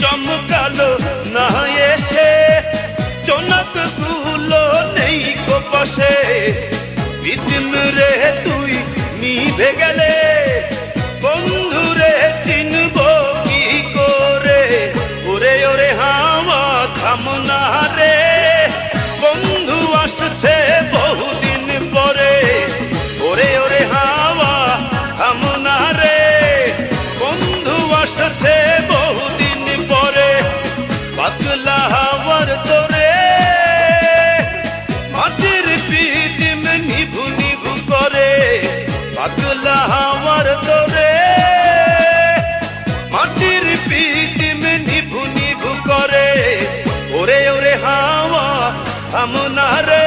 চমকালো না এসে, চনক গুলো নেই কো পাশে, বিদিন রে তুই নিভে গেলে, বন্ধু রে চিনব কি করে, ওরে ওরে হাওয়া থাম না রে, বন্ধু আসছে বহুদিন পরে, ওরে ওরে হাওয়া থাম না রে, বন্ধু আসছে বহুদিন পরে, পাগলা হাওয়ার তোরে মাটির পিদিম নিভু নিভু করে, পাগলা হাওয়ার তোরে মাটির পিদিম নিভু নিভু করে, ওরে ওরে হাওয়া থাম না রে।